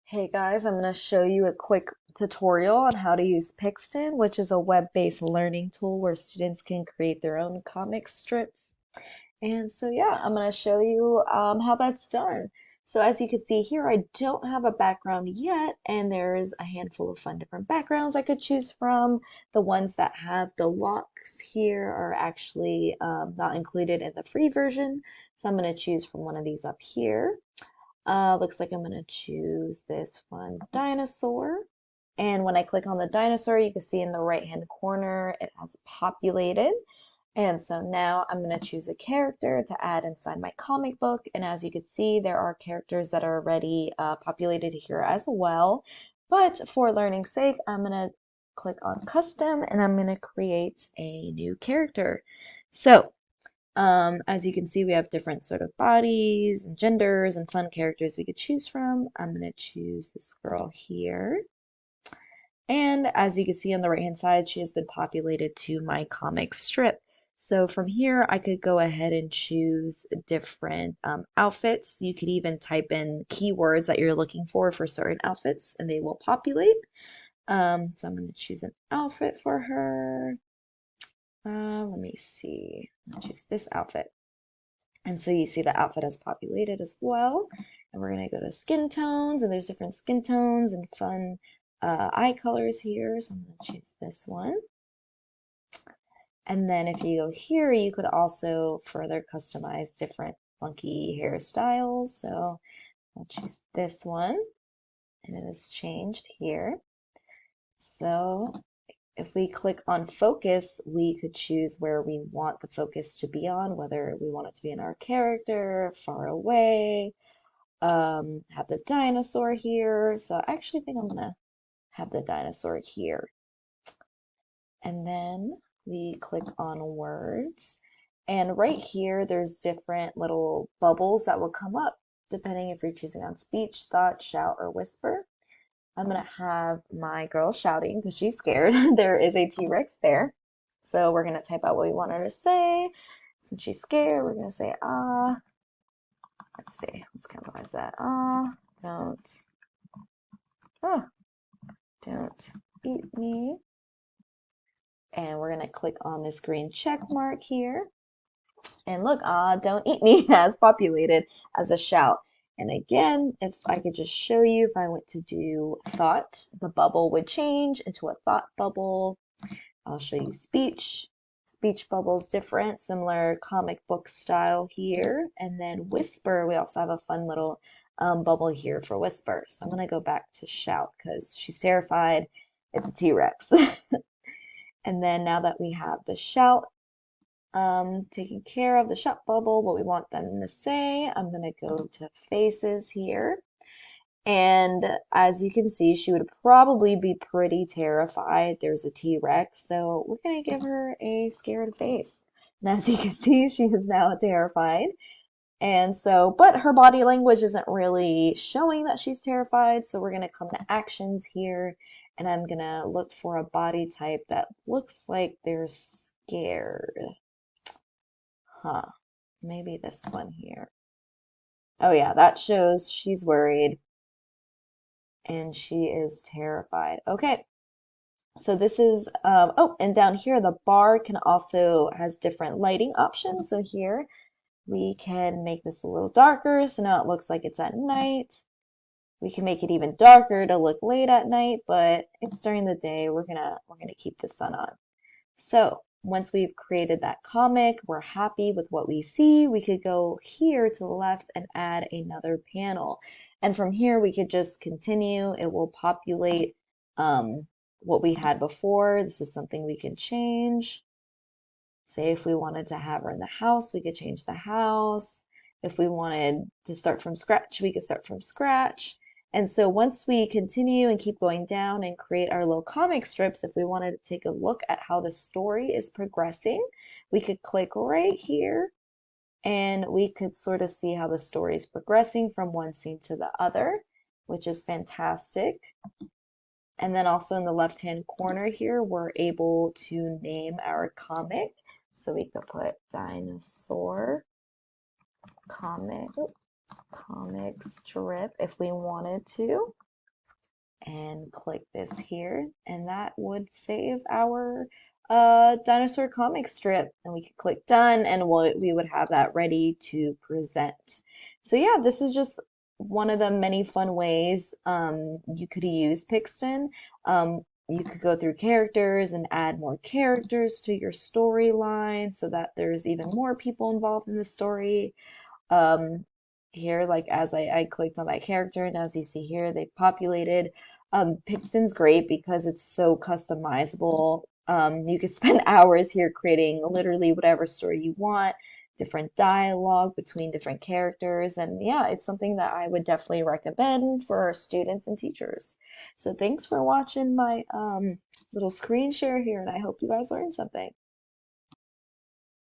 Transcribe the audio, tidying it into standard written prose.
Hey guys, I'm going to show you a quick tutorial on how to use Pixton, which is a web-based learning tool where students can create their own comic strips. And so yeah, I'm going to show you how that's done. So as you can see here, I don't have a background yet, and there's a handful of fun different backgrounds I could choose from. The ones that have the locks here are actually not included in the free version. So I'm going to choose from one of these up here. Looks like I'm going to choose this fun dinosaur. And when I click on the dinosaur, you can see in the right-hand corner, it has populated. And so now I'm going to choose a character to add inside my comic book. And as you can see, there are characters that are already populated here as well. But for learning's sake, I'm going to click on custom and I'm going to create a new character. So as you can see, we have different sort of bodies and genders and fun characters we could choose from. I'm going to choose this girl here. And as you can see on the right-hand side, she has been populated to my comic strip. So from here, I could go ahead and choose different outfits. You could even type in keywords that you're looking for certain outfits, and they will populate. So I'm going to choose an outfit for her. Let me see. I'll choose this outfit. And so you see the outfit has populated as well. And we're going to go to skin tones, and there's different skin tones and fun eye colors here. So I'm going to choose this one. And then if you go here, you could also further customize different funky hairstyles. So I'll choose this one, and it is changed here. So if we click on focus, we could choose where we want the focus to be on, whether we want it to be in our character, far away, have the dinosaur here. So I actually think I'm gonna have the dinosaur here. And then we click on words. And right here, there's different little bubbles that will come up depending if you're choosing on speech, thought, shout, or whisper. I'm gonna have my girl shouting because she's scared. There is a T-Rex there. So we're gonna type out what we want her to say. Since she's scared, we're gonna say ah. Let's see, let's capitalize that. Ah, don't, oh, don't eat me. And we're gonna click on this green check mark here. And look, ah, don't eat me has populated as a shout. And again, if I could just show you, if I went to do thought, the bubble would change into a thought bubble. I'll show you speech. Speech bubble is different, similar comic book style here. And then whisper, we also have a fun little bubble here for whisper. So I'm going to go back to shout because she's terrified. It's a T-Rex. And then now that we have the shout taken care of, the shout bubble, what we want them to say, I'm going to go to faces here. And as you can see, she would probably be pretty terrified. There's a T-Rex, so we're going to give her a scared face. And as you can see, she is now terrified. And so, but her body language isn't really showing that she's terrified, so we're going to come to actions here, and I'm going to look for a body type that looks like they're scared. Huh, maybe this one here. Oh yeah, that shows she's worried and she is terrified. Okay, so this is, oh, and down here, the bar can also has different lighting options. So here we can make this a little darker. So now it looks like it's at night. We can make it even darker to look late at night, but it's during the day. We're gonna keep the sun on. So once we've created that comic, we're happy with what we see. We could go here to the left and add another panel. And from here, we could just continue. It will populate what we had before. This is something we can change. Say if we wanted to have her in the house, we could change the house. If we wanted to start from scratch, we could start from scratch. And so once we continue and keep going down and create our little comic strips, if we wanted to take a look at how the story is progressing, we could click right here and we could sort of see how the story is progressing from one scene to the other, which is fantastic. And then also in the left-hand corner here, we're able to name our comic. So we could put dinosaur comic strip if we wanted to. and click this here, and that would save our dinosaur comic strip. And we could click done, and we would have that ready to present. So yeah, this is just one of the many fun ways you could use Pixton. You could go through characters and add more characters to your storyline so that there's even more people involved in the story. Um, Here, like as I clicked on that character, and as you see here, they populated. Pixton's great because it's so customizable. You could spend hours here creating literally whatever story you want, different dialogue between different characters, and yeah, it's something that I would definitely recommend for our students and teachers. So thanks for watching my little screen share here, and I hope you guys learned something.